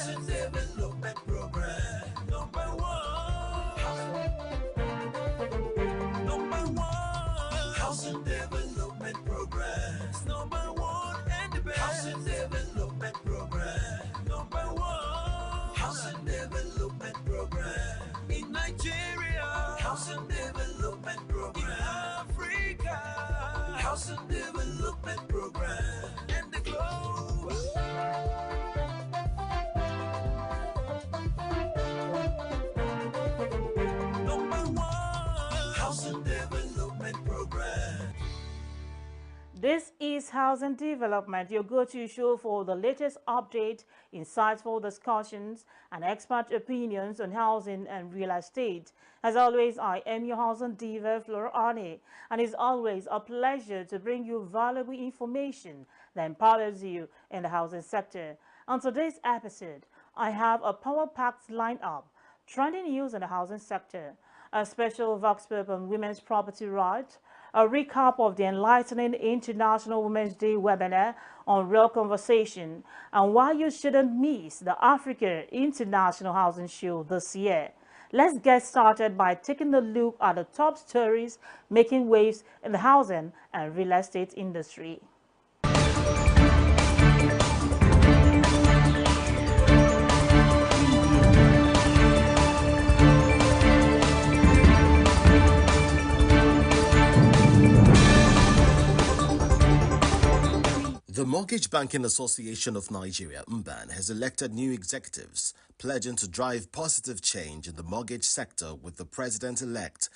Housing Development Program. Number one. Number one. Housing Development Program. It's number one and the best. Housing Development Program. Number one. Housing Development Program. In Nigeria. Housing Development Program. In Africa. Housing Development Program. And the globe. Number one. Housing Development Program. This is Housing Development, your go-to show for the latest update, insightful discussions, and expert opinions on housing and real estate. As always, I am your housing diva, Flora, and it's always a pleasure to bring you valuable information that empowers you in the housing sector. On today's episode, I have a power-packed lineup, trending news in the housing sector, a special vox pop on women's property rights, a recap of the Enlightening International Women's Day webinar on real conversation, and why you shouldn't miss the Africa International Housing Show this year. Let's get started by taking a look at the top stories making waves in the housing and real estate industry. The Mortgage Banking Association of Nigeria, MBAN, has elected new executives, pledging to drive positive change in the mortgage sector with the president-elect,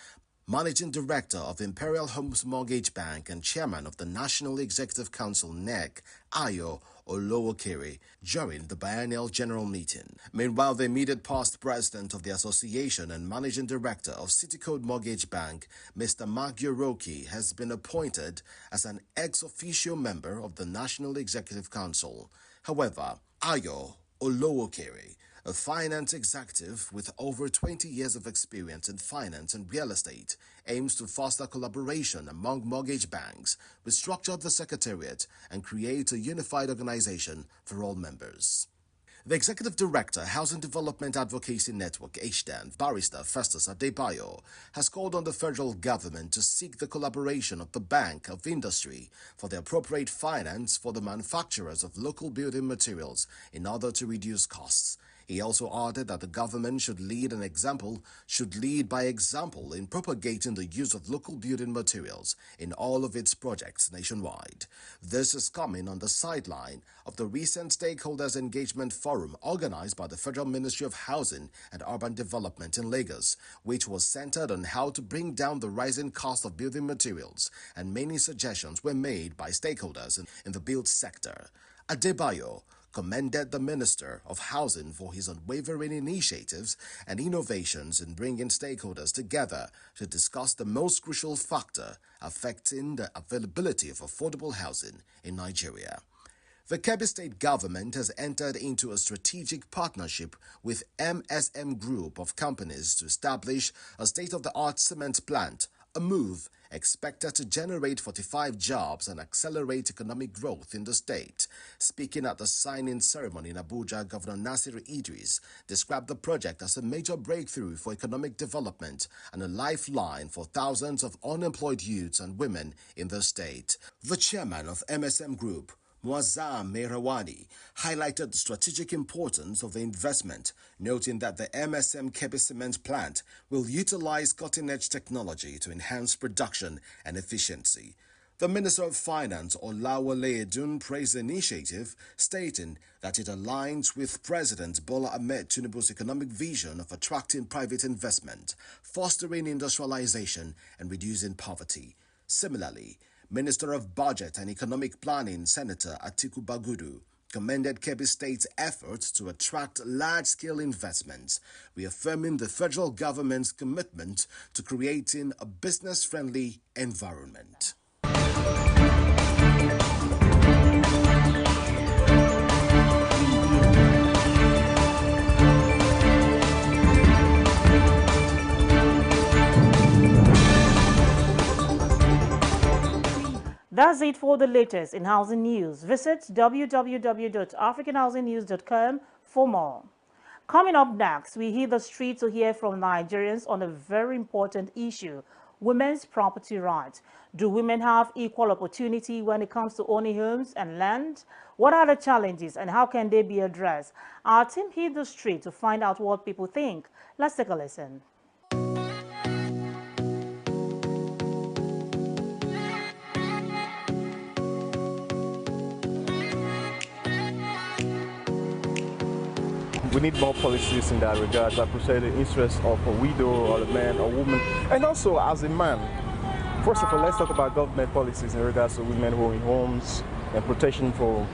Managing Director of Imperial Homes Mortgage Bank and Chairman of the National Executive Council, NEC, Ayo Olowokere, during the biennial general meeting. Meanwhile, the immediate past president of the association and managing director of Citycode Mortgage Bank, Mr. Mark Yoroki, has been appointed as an ex officio member of the National Executive Council. However, Ayo Olowokere, a finance executive with over 20 years of experience in finance and real estate, aims to foster collaboration among mortgage banks, restructure the secretariat, and create a unified organization for all members. The Executive Director, Housing Development Advocacy Network, HDAN, Barrister Festus Adebayo, has called on the federal government to seek the collaboration of the Bank of Industry for the appropriate finance for the manufacturers of local building materials in order to reduce costs. He also added that the government should lead by example in propagating the use of local building materials in all of its projects nationwide. This is coming on the sideline of the recent Stakeholders Engagement Forum organized by the Federal Ministry of Housing and Urban Development in Lagos, which was centered on how to bring down the rising cost of building materials, and many suggestions were made by stakeholders in the built sector. Adebayo commended the Minister of Housing for his unwavering initiatives and innovations in bringing stakeholders together to discuss the most crucial factor affecting the availability of affordable housing in Nigeria. The Kebbi State government has entered into a strategic partnership with MSM Group of companies to establish a state-of-the-art cement plant, a move expected to generate 45 jobs and accelerate economic growth in the state. Speaking at the signing ceremony in Abuja, Governor Nasir Idris described the project as a major breakthrough for economic development and a lifeline for thousands of unemployed youths and women in the state. The chairman of MSM Group, Muazzam Mehrawani, highlighted the strategic importance of the investment, noting that the MSM Kebbi Cement plant will utilize cutting-edge technology to enhance production and efficiency. The Minister of Finance, Olawale Edun, praised the initiative, stating that it aligns with President Bola Ahmed Tinubu's economic vision of attracting private investment, fostering industrialization, and reducing poverty. Similarly, Minister of Budget and Economic Planning, Senator Atiku Bagudu, commended Kebbi State's efforts to attract large-scale investments, reaffirming the federal government's commitment to creating a business-friendly environment. That's it for the latest in housing news. Visit www.africanhousingnews.com for more. Coming up next, we hit the street to hear from Nigerians on a very important issue: women's property rights. Do women have equal opportunity when it comes to owning homes and land? What are the challenges and how can they be addressed? Our team hit the street to find out what people think. Let's take a listen. We need more policies in that regard that protect the interests of a widow or a man or woman. And also as a man, first of all, let's talk about government policies in regards to women who own homes and protection for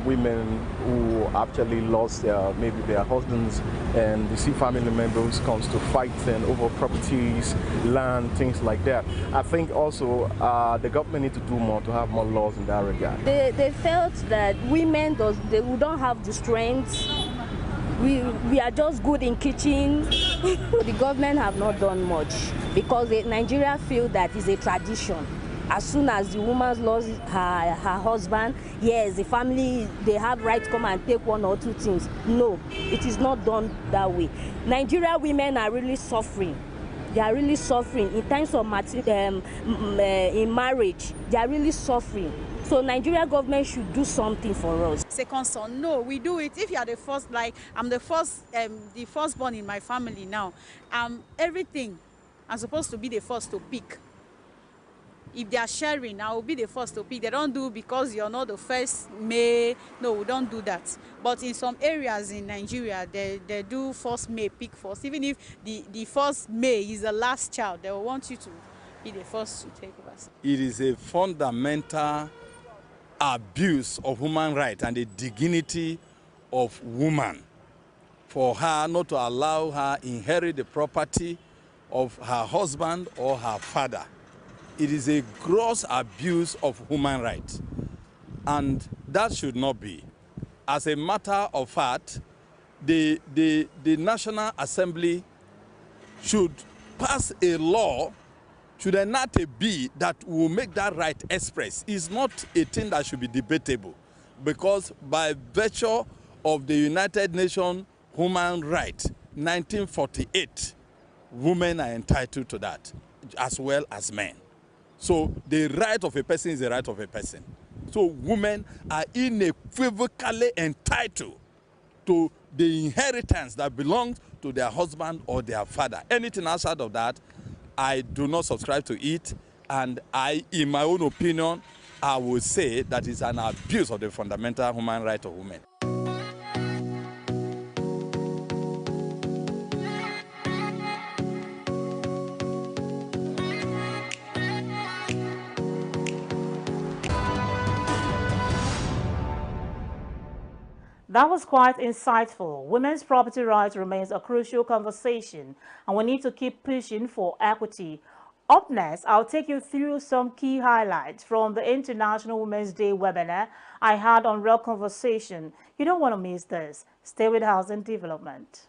women who actually lost maybe their husbands, and you see family members comes to fighting over properties, land, things like that. I think also the government need to do more to have more laws in that regard. They felt that women don't have the strength. We are just good in kitchen. The government have not done much because Nigeria feel that is a tradition. As soon as the woman lost her husband, yes, the family, they have right to come and take one or two things. No, it is not done that way. Nigeria women are really suffering. They are really suffering in terms of in marriage. They are really suffering. So Nigeria government should do something for us. Second son, no, we do it. If you are the first, like I'm the firstborn in my family now, everything I'm supposed to be the first to pick. If they are sharing, I will be the first to pick. They don't do because you're not the first May. No, we don't do that. But in some areas in Nigeria, they do first May, pick first. Even if the first May is the last child, they will want you to be the first to take over. It is a fundamental abuse of human rights and the dignity of woman for her not to allow her inherit the property of her husband or her father. It is a gross abuse of human rights, and that should not be. As a matter of fact, the National Assembly should pass a law, should enact a bill that will make that right express. It's not a thing that should be debatable, because by virtue of the United Nations Human Rights 1948, women are entitled to that as well as men. So the right of a person is the right of a person. So women are unequivocally entitled to the inheritance that belongs to their husband or their father. Anything outside of that, I do not subscribe to it, and in my own opinion, I would say that is an abuse of the fundamental human right of women. That was quite insightful. Women's property rights remains a crucial conversation, and we need to keep pushing for equity. Up next, I'll take you through some key highlights from the International Women's Day webinar I had on Real Conversation. You don't want to miss this. Stay with Housing Development.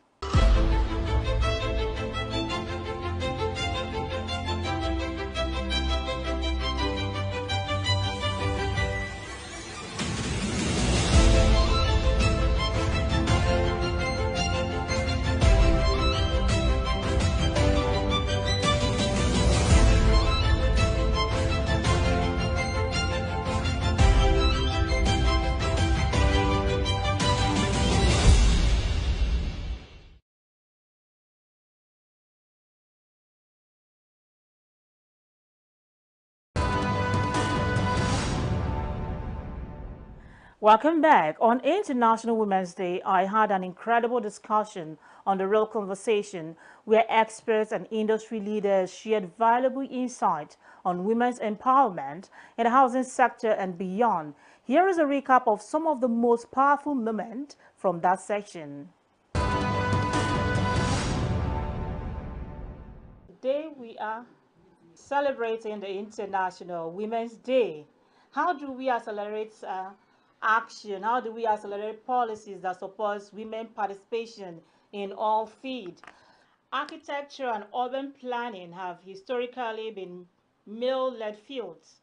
Welcome back. On International Women's Day, I had an incredible discussion on The Real Conversation, where experts and industry leaders shared valuable insight on women's empowerment in the housing sector and beyond. Here is a recap of some of the most powerful moments from that section. Today we are celebrating the International Women's Day. How do we accelerate action? How do we accelerate policies that support women participation in all fields? Architecture and urban planning have historically been male-led fields.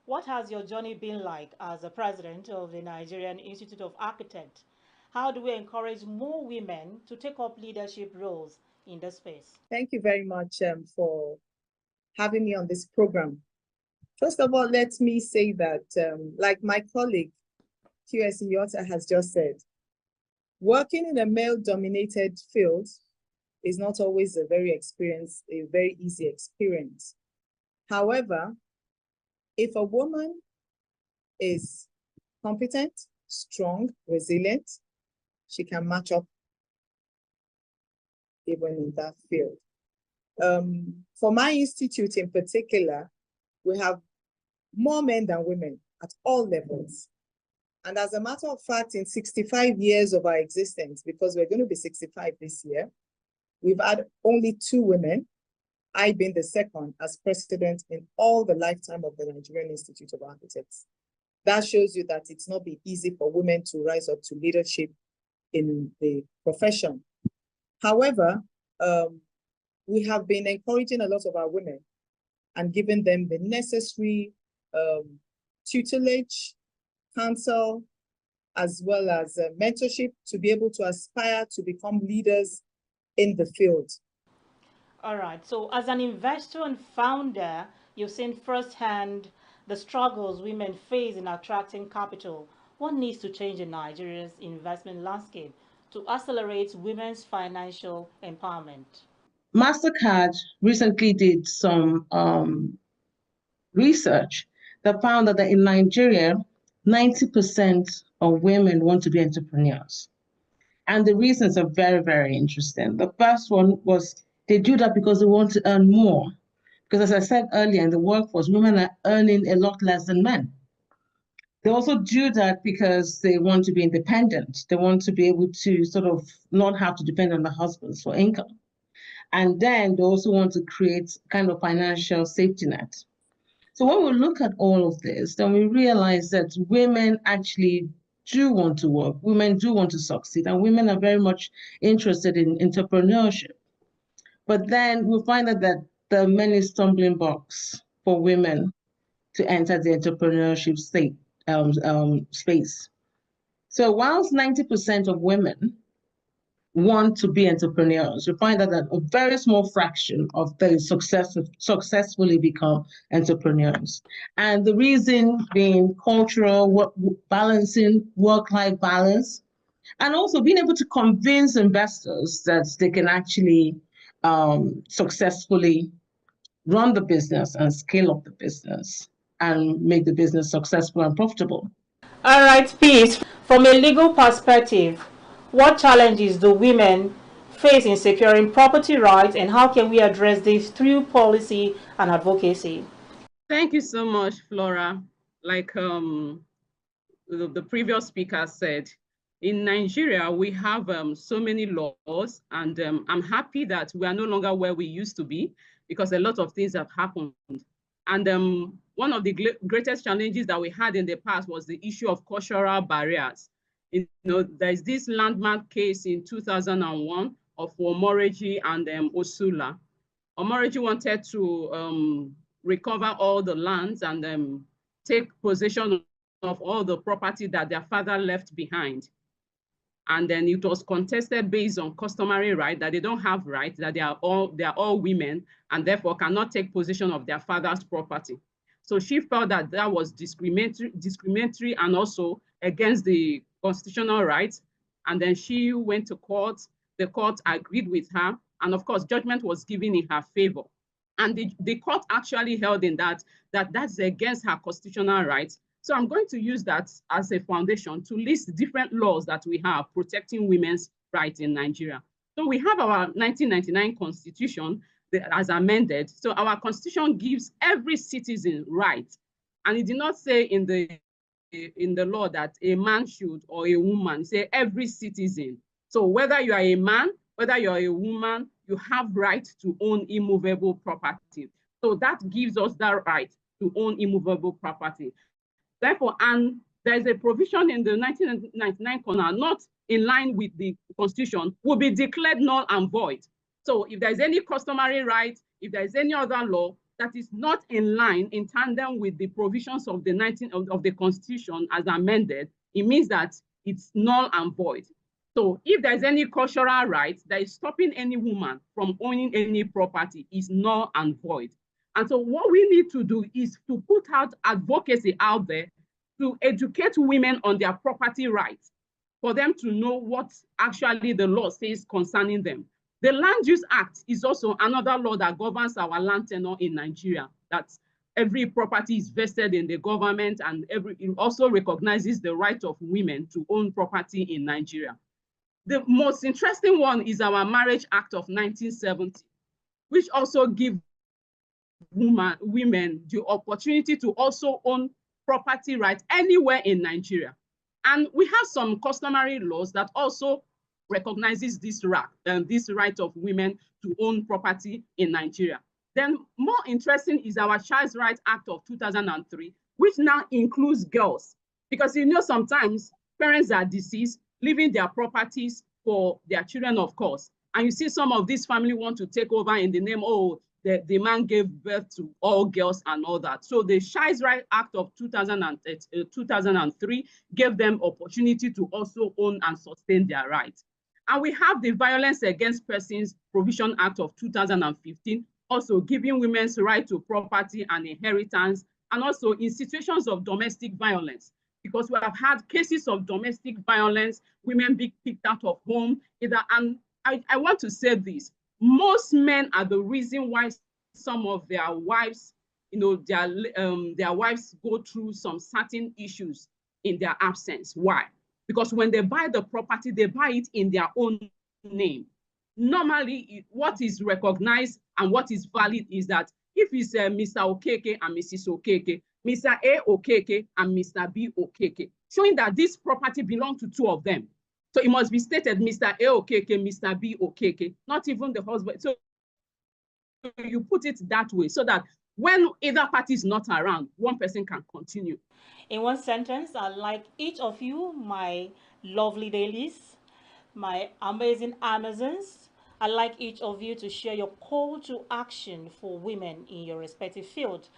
What has your journey been like as the president of the Nigerian Institute of Architects? how do we encourage more women to take up leadership roles in the space? Thank you very much for having me on this program. First of all, let me say that, like my colleague, QS Yota has just said, working in a male-dominated field is not always a very easy experience. However, if a woman is competent, strong, resilient, she can match up even in that field. For my institute in particular, we have more men than women at all levels. And as a matter of fact, in 65 years of our existence, because we're going to be 65 this year, we've had only 2 women, I being the second as president in all the lifetime of the Nigerian Institute of Architects. That shows you that it's not been easy for women to rise up to leadership in the profession. However, we have been encouraging a lot of our women and giving them the necessary tutelage, counsel, as well as mentorship to be able to aspire to become leaders in the field. All right, so as an investor and founder, you've seen firsthand the struggles women face in attracting capital. What needs to change in Nigeria's investment landscape to accelerate women's financial empowerment? MasterCard recently did some research that found that in Nigeria, 90% of women want to be entrepreneurs. And the reasons are very, very interesting. The first one was they do that because they want to earn more. Because as I said earlier, in the workforce, women are earning a lot less than men. They also do that because they want to be independent. They want to be able to sort of not have to depend on the husbands for income. And then they also want to create kind of financial safety net. So when we look at all of this, then we realize that women actually do want to work, women do want to succeed, and women are very much interested in entrepreneurship. But then we find that there are many stumbling blocks for women to enter the entrepreneurship space. So whilst 90% of women want to be entrepreneurs, we find that a very small fraction of them successfully become entrepreneurs. And the reason being cultural, balancing work-life balance, and also being able to convince investors that they can actually successfully run the business and scale up the business and make the business successful and profitable. All right, Peace. From a legal perspective, what challenges do women face in securing property rights, and how can we address this through policy and advocacy? Thank you so much, Flora. Like the previous speaker said, in Nigeria, we have so many laws, and I'm happy that we are no longer where we used to be because a lot of things have happened. And one of the greatest challenges that we had in the past was the issue of cultural barriers. There's this landmark case in 2001 of Omoreji and Osula. Omoreji wanted to recover all the lands and take possession of all the property that their father left behind. And then it was contested based on customary right, that they don't have right, that they are all women and therefore cannot take possession of their father's property. So she felt that that was discriminatory and also against the constitutional rights. And then she went to court. The court agreed with her. And of course, judgment was given in her favor. And the court actually held in that's against her constitutional rights. So I'm going to use that as a foundation to list different laws that we have protecting women's rights in Nigeria. So we have our 1999 Constitution as amended. So our Constitution gives every citizen rights. And it did not say in the law that a man should or a woman, say every citizen. So whether you are a man, whether you are a woman, you have right to own immovable property. So that gives us that right to own immovable property. Therefore, and there's a provision in the 1999 Constitution not in line with the Constitution will be declared null and void. So if there's any customary right, if there's any other law that is not in line, in tandem with the provisions of the Constitution as amended, it means that it's null and void. So if there's any cultural right that is stopping any woman from owning any property is null and void. And so what we need to do is to put out advocacy out there to educate women on their property rights, for them to know what actually the law says concerning them. The Land Use Act is also another law that governs our land tenure in Nigeria, that every property is vested in the government, and it also recognizes the right of women to own property in Nigeria. The most interesting one is our Marriage Act of 1970, which also gives women the opportunity to also own property rights anywhere in Nigeria. And we have some customary laws that also recognizes this right of women to own property in Nigeria. Then more interesting is our Child Rights Act of 2003, which now includes girls. Because you know, sometimes parents are deceased, leaving their properties for their children, of course. And you see some of these families want to take over in the name, oh, the man gave birth to all girls and all that. So the Child Rights Act of 2003 gave them opportunity to also own and sustain their rights. And we have the Violence Against Persons Provision Act of 2015, also giving women's right to property and inheritance, and also in situations of domestic violence, because we have had cases of domestic violence, women being kicked out of home, and I want to say this, most men are the reason why some of their wives, you know, their wives go through some certain issues in their absence. Why? Because when they buy the property, they buy it in their own name. Normally, what is recognized and what is valid is that if it's Mr. Okeke and Mrs. Okeke, Mr. A Okeke and Mr. B Okeke, showing that this property belongs to two of them. So it must be stated Mr. A Okeke, Mr. B Okeke, not even the husband. So you put it that way so that when either party is not around, one person can continue. In one sentence, I'd like each of you, my lovely dailies, my amazing Amazons, I'd like each of you to share your call to action for women in your respective field.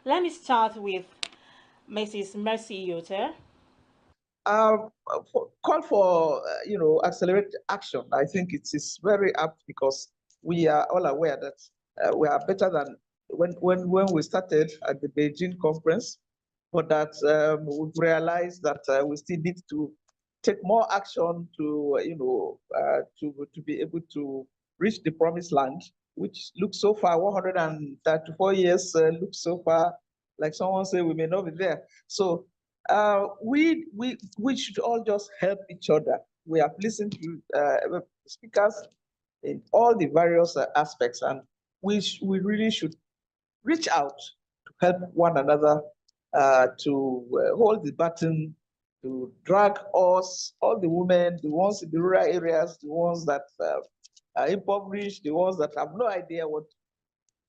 Let me start with Mrs. Mercy Yoter. Call for accelerated action. I think it is very apt because we are all aware that we are better than when we started at the Beijing conference, but that we've realized that we still need to take more action to to be able to reach the promised land, which looks so far 134 years looks so far like someone say we may not be there. So we should all just help each other. We have listened to speakers in all the various aspects, and we really should reach out to help one another to hold the button, to drag us, all the women, the ones in the rural areas, the ones that are impoverished, the ones that have no idea what.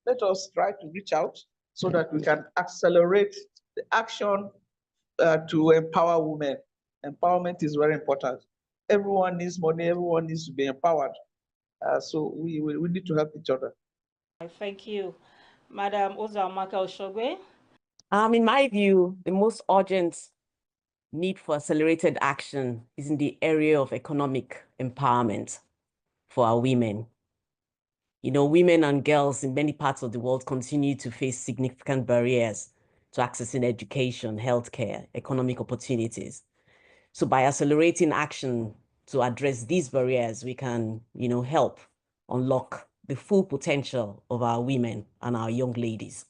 Let us try to reach out so that we can accelerate the action to empower women. Empowerment is very important. Everyone needs money, everyone needs to be empowered. So we need to help each other. Thank you. Madam Uzamaka Oshogwe. In my view, the most urgent need for accelerated action is in the area of economic empowerment for our women. You know, women and girls in many parts of the world continue to face significant barriers to accessing education, healthcare, economic opportunities. So by accelerating action to address these barriers, we can, help unlock the full potential of our women and our young ladies,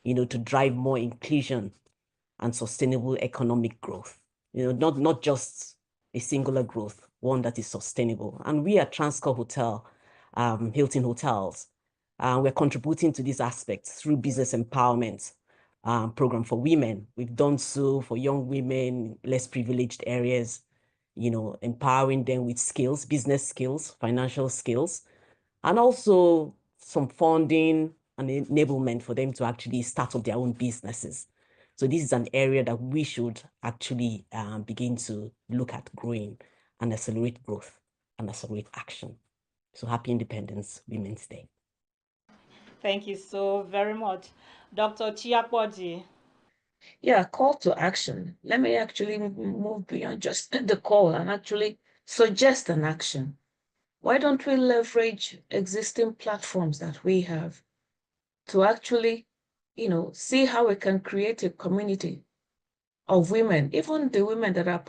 to drive more inclusion and sustainable economic growth. Not just a singular growth, one that is sustainable. And we at Transcorp Hotel, Hilton Hotels, we're contributing to these aspects through business empowerment program for women. We've done so for young women, less privileged areas, empowering them with skills, business skills, financial skills, and also some funding and enablement for them to actually start up their own businesses. So this is an area that we should actually begin to look at growing and accelerate growth and accelerate action. So happy Independence Women's Day. Thank you so very much. Dr. Chiapodi. Yeah, call to action. Let me actually move beyond just the call and actually suggest an action. Why don't we leverage existing platforms that we have to actually, see how we can create a community of women, even the women that are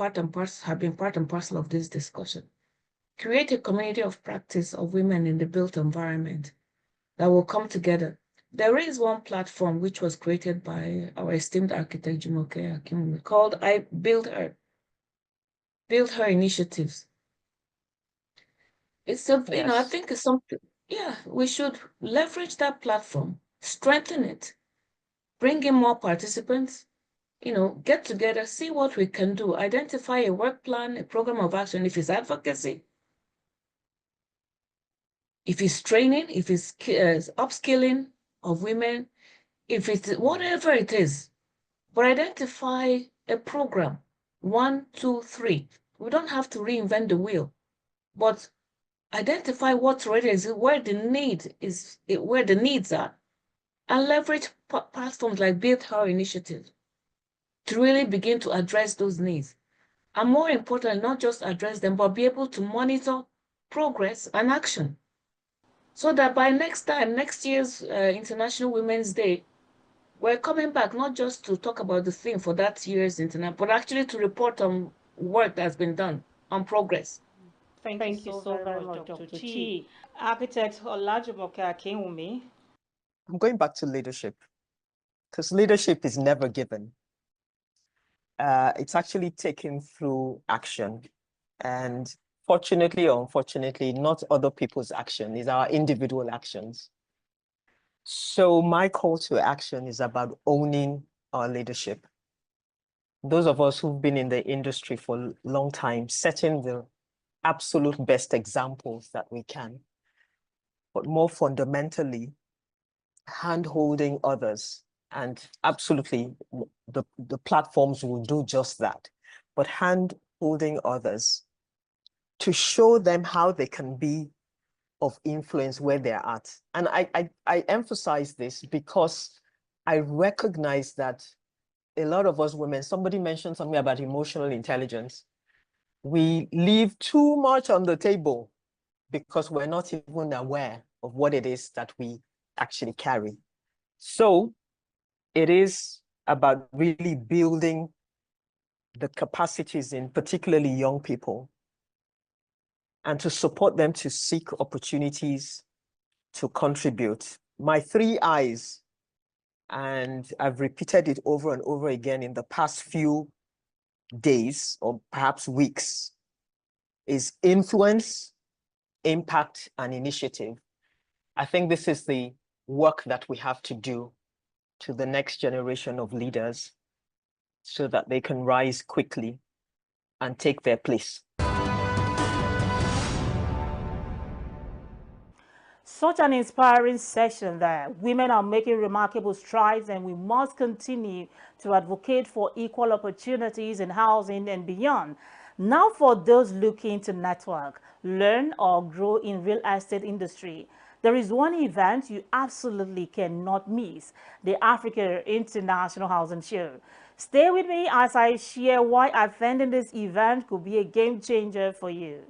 have been part and parcel of this discussion. Create a community of practice of women in the built environment that will come together. There is one platform which was created by our esteemed architect Jumoke Akinwumi called I Build Her Initiatives. It's I think it's something, we should leverage that platform, strengthen it, bring in more participants, get together, see what we can do, identify a work plan, a program of action, if it's advocacy, if it's training, if it's upskilling of women, if it's whatever it is, but identify a program, 1, 2, 3. We don't have to reinvent the wheel, but identify what's already is where the needs are, and leverage platforms like Build Her Initiative to really begin to address those needs. And more importantly, not just address them, but be able to monitor progress and action. So that by next year's International Women's Day, we're coming back not just to talk about the theme for that year's Internet, but actually to report on work that's been done, on progress. Thank you so very much, Dr. Chi. Architect Olajumoke Akinwumi. I'm going back to leadership, because leadership is never given. It's actually taken through action. And fortunately or unfortunately, not other people's action, it's our individual actions. So my call to action is about owning our leadership. Those of us who've been in the industry for a long time, setting the absolute best examples that we can. But more fundamentally, hand-holding others. And absolutely, the platforms will do just that. But hand-holding others to show them how they can be of influence where they're at. And I emphasize this because I recognize that a lot of us women, somebody mentioned something about emotional intelligence. We leave too much on the table because we're not even aware of what it is that we actually carry. So it is about really building the capacities in particularly young people and to support them to seek opportunities to contribute. My 3 I's, and I've repeated it over and over again in the past few days or perhaps weeks, is influence, impact, and initiative. I think this is the work that we have to do to the next generation of leaders so that they can rise quickly and take their place. Such an inspiring session there. Women are making remarkable strides, and we must continue to advocate for equal opportunities in housing and beyond. Now for those looking to network, learn or grow in real estate industry, there is one event you absolutely cannot miss, the Africa International Housing Show. Stay with me as I share why attending this event could be a game changer for you.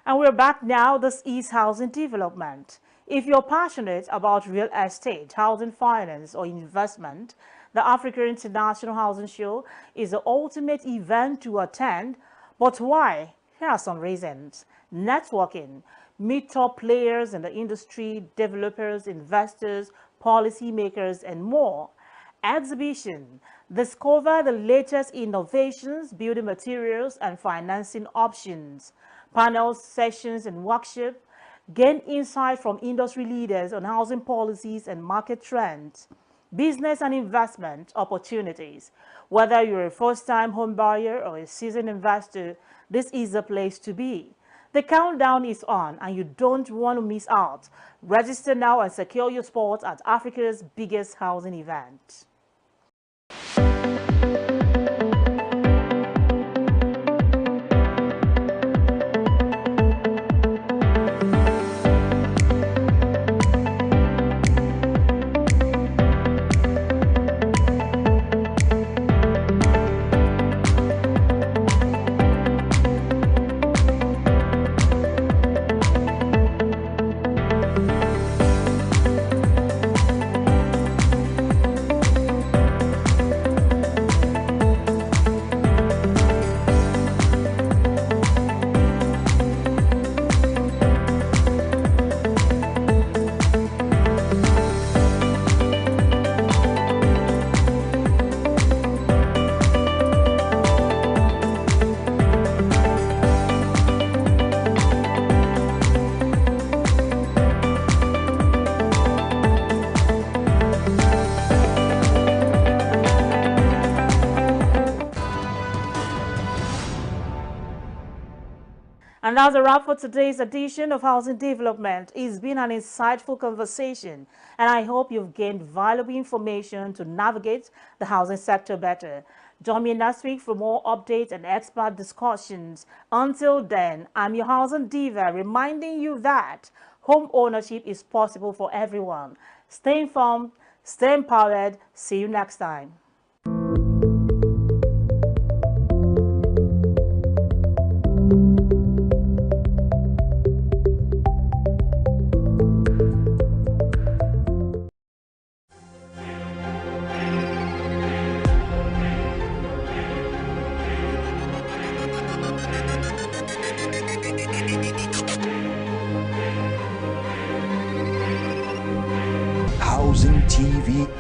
And we're back now. This is housing development. If you're passionate about real estate, housing finance, or investment, the Africa International Housing Show is the ultimate event to attend. But why? Here are some reasons. Networking. Meet top players in the industry, developers, investors, policymakers, and more. Exhibition. Discover the latest innovations, building materials, and financing options. Panels, sessions, and workshops. Gain insight from industry leaders on housing policies and market trends. Business and investment opportunities. Whether you're a first-time home buyer or a seasoned investor, this is the place to be. The countdown is on and you don't want to miss out. Register now and secure your spot at Africa's biggest housing event. And that's a wrap for today's edition of Housing Development. It's been an insightful conversation, and I hope you've gained valuable information to navigate the housing sector better. Join me next week for more updates and expert discussions. Until then, I'm your housing diva, reminding you that home ownership is possible for everyone. Stay informed, stay empowered. See you next time.